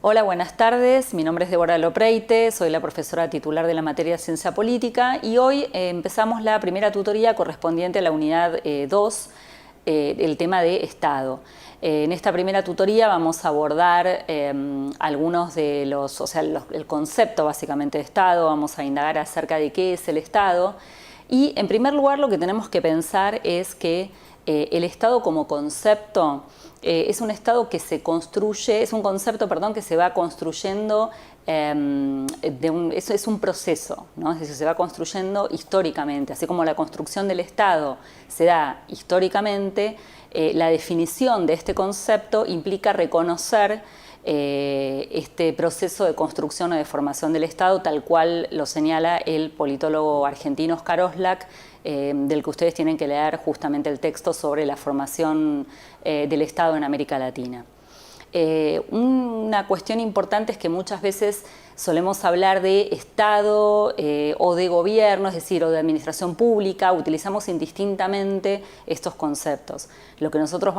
Hola, buenas tardes. Mi nombre es Débora Lopreite, soy la profesora titular de la materia de Ciencia Política y hoy empezamos la primera tutoría correspondiente a la unidad 2, el tema de Estado. En esta primera tutoría vamos a abordar algunos de el concepto básicamente de Estado, vamos a indagar acerca de qué es el Estado y en primer lugar lo que tenemos que pensar es que el Estado como concepto es un Estado que se construye, es un concepto, perdón, que se va construyendo, eso es un proceso, ¿no? Es decir, se va construyendo históricamente, así como la construcción del Estado se da históricamente, la definición de este concepto implica reconocer este proceso de construcción o de formación del Estado, tal cual lo señala el politólogo argentino Oscar Oslak, del que ustedes tienen que leer justamente el texto sobre la formación del Estado en América Latina. Una cuestión importante es que muchas veces solemos hablar de Estado o de gobierno, es decir, o de administración pública, utilizamos indistintamente estos conceptos. Lo que nosotros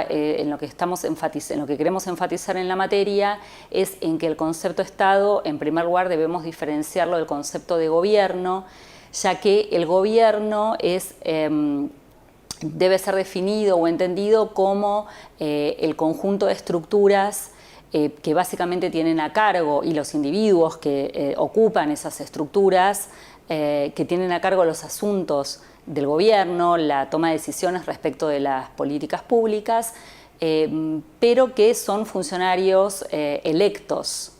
en lo que queremos enfatizar en la materia es en que el concepto Estado, en primer lugar, debemos diferenciarlo del concepto de gobierno, ya que el gobierno debe ser definido o entendido como el conjunto de estructuras que básicamente tienen a cargo y los individuos que ocupan esas estructuras, que tienen a cargo los asuntos del gobierno, la toma de decisiones respecto de las políticas públicas, pero que son funcionarios electos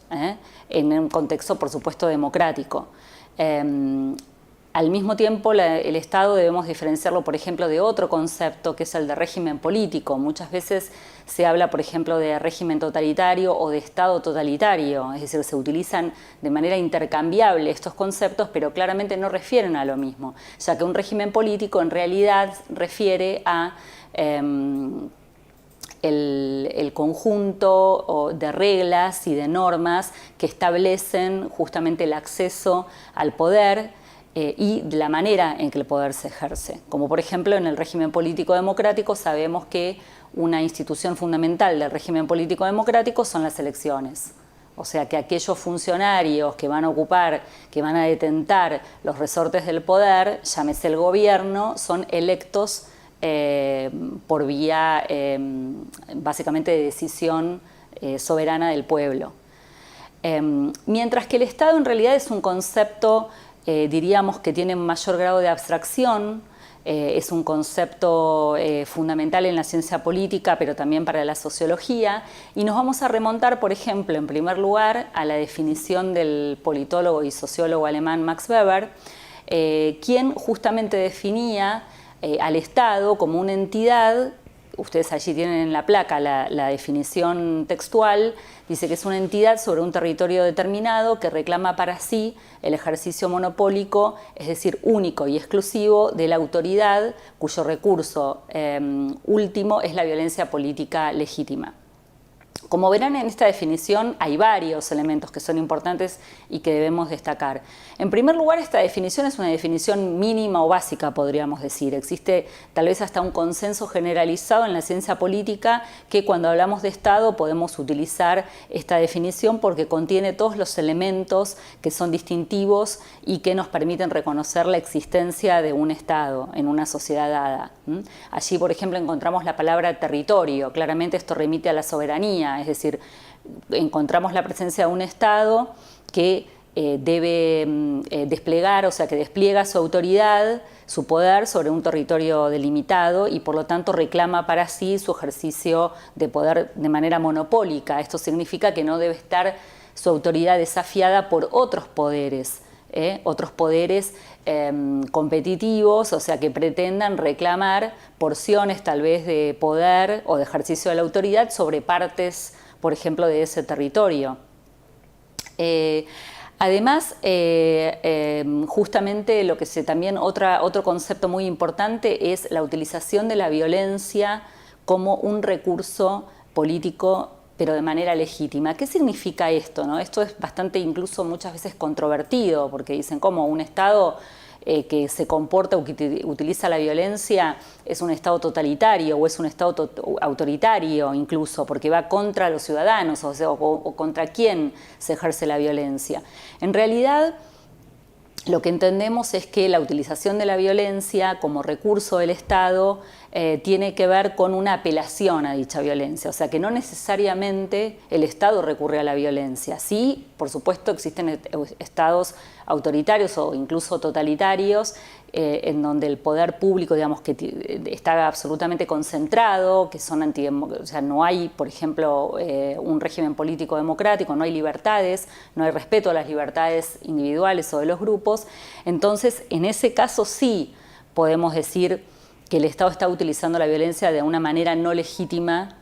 en un contexto, por supuesto, democrático. Al mismo tiempo, el Estado debemos diferenciarlo, por ejemplo, de otro concepto que es el de régimen político. Muchas veces se habla, por ejemplo, de régimen totalitario o de Estado totalitario, es decir, se utilizan de manera intercambiable estos conceptos, pero claramente no refieren a lo mismo, ya que un régimen político en realidad refiere a el conjunto de reglas y de normas que establecen justamente el acceso al poder y la manera en que el poder se ejerce. Como por ejemplo en el régimen político democrático sabemos que una institución fundamental del régimen político democrático son las elecciones. O sea que aquellos funcionarios que van a ocupar, que van a detentar los resortes del poder, llámese el gobierno, son electos por vía básicamente de decisión soberana del pueblo. Mientras que el Estado en realidad es un concepto diríamos que tiene un mayor grado de abstracción, es un concepto fundamental en la ciencia política, pero también para la sociología, y nos vamos a remontar, por ejemplo, en primer lugar, a la definición del politólogo y sociólogo alemán Max Weber, quien justamente definía al Estado como una entidad. Ustedes allí tienen en la placa la definición textual, dice que es una entidad sobre un territorio determinado que reclama para sí el ejercicio monopólico, es decir, único y exclusivo de la autoridad cuyo recurso último es la violencia política legítima. Como verán en esta definición hay varios elementos que son importantes y que debemos destacar. En primer lugar, esta definición es una definición mínima o básica, podríamos decir. Existe tal vez hasta un consenso generalizado en la ciencia política que cuando hablamos de Estado podemos utilizar esta definición porque contiene todos los elementos que son distintivos y que nos permiten reconocer la existencia de un Estado en una sociedad dada. Allí, por ejemplo, encontramos la palabra territorio. Claramente esto remite a la soberanía. Es decir, encontramos la presencia de un Estado que debe desplegar, o sea, que despliega su autoridad, su poder sobre un territorio delimitado y por lo tanto reclama para sí su ejercicio de poder de manera monopólica. Esto significa que no debe estar su autoridad desafiada por otros poderes competitivos, o sea, que pretendan reclamar porciones tal vez de poder o de ejercicio de la autoridad sobre partes, por ejemplo, de ese territorio. Además, justamente también otro concepto muy importante es la utilización de la violencia como un recurso político pero de manera legítima. ¿Qué significa esto, no? Esto es bastante incluso muchas veces controvertido, porque dicen, ¿cómo un Estado que se comporta o que utiliza la violencia es un Estado totalitario o es un Estado autoritario incluso, porque va contra los ciudadanos, o sea, o contra quién se ejerce la violencia. En realidad, lo que entendemos es que la utilización de la violencia como recurso del Estado tiene que ver con una apelación a dicha violencia, o sea que no necesariamente el Estado recurre a la violencia. Sí, por supuesto, existen estados autoritarios o incluso totalitarios en donde el poder público, digamos, que está absolutamente concentrado, que son o sea, no hay, por ejemplo, un régimen político democrático, no hay libertades, no hay respeto a las libertades individuales o de los grupos. Entonces, en ese caso sí podemos decir que el Estado está utilizando la violencia de una manera no legítima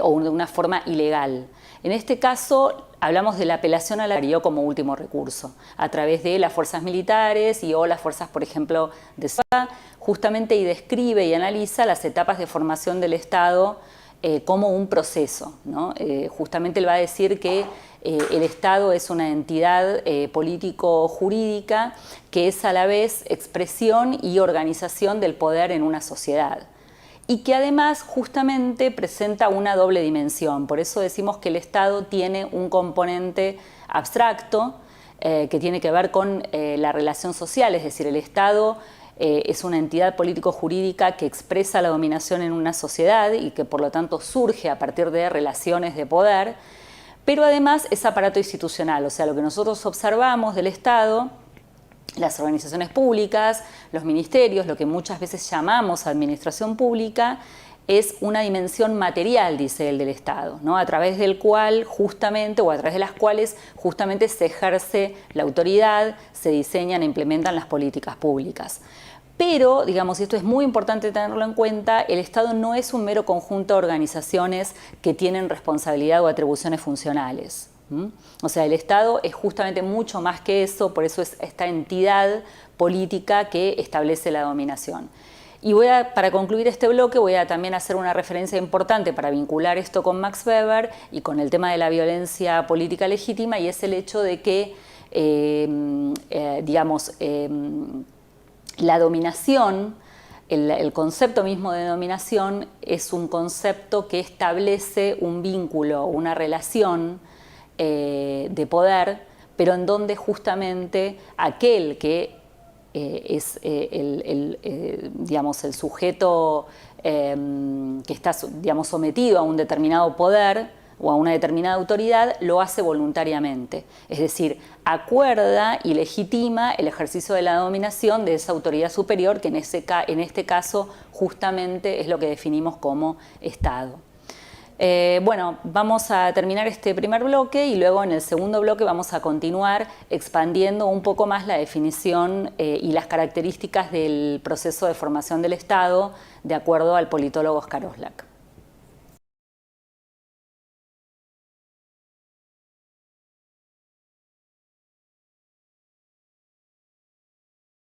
o de una forma ilegal. En este caso, hablamos de la apelación a la ley como último recurso, a través de las fuerzas militares o las fuerzas, por ejemplo, de seguridad, justamente y describe y analiza las etapas de formación del Estado como un proceso, ¿no? Justamente él va a decir que el Estado es una entidad político-jurídica que es a la vez expresión y organización del poder en una sociedad. Y que además justamente presenta una doble dimensión. Por eso decimos que el Estado tiene un componente abstracto que tiene que ver con la relación social, es decir, el Estado es una entidad político-jurídica que expresa la dominación en una sociedad y que por lo tanto surge a partir de relaciones de poder, pero además es aparato institucional, o sea, lo que nosotros observamos del Estado, las organizaciones públicas, los ministerios, lo que muchas veces llamamos administración pública, es una dimensión material, dice él, del Estado, ¿no? A través del cual justamente, o a través de las cuales justamente se ejerce la autoridad, se diseñan e implementan las políticas públicas. Pero, digamos, y esto es muy importante tenerlo en cuenta, el Estado no es un mero conjunto de organizaciones que tienen responsabilidad o atribuciones funcionales. O sea, el Estado es justamente mucho más que eso, por eso es esta entidad política que establece la dominación. Y para concluir este bloque voy a también hacer una referencia importante para vincular esto con Max Weber y con el tema de la violencia política legítima, y es el hecho de que, la dominación, el concepto mismo de dominación es un concepto que establece un vínculo, una relación de poder, pero en donde justamente aquel que es el sujeto que está, digamos, sometido a un determinado poder o a una determinada autoridad, lo hace voluntariamente. Es decir, acuerda y legitima el ejercicio de la dominación de esa autoridad superior, que en este caso justamente es lo que definimos como Estado. Bueno, vamos a terminar este primer bloque y luego en el segundo bloque vamos a continuar expandiendo un poco más la definición y las características del proceso de formación del Estado de acuerdo al politólogo Oscar Oslak.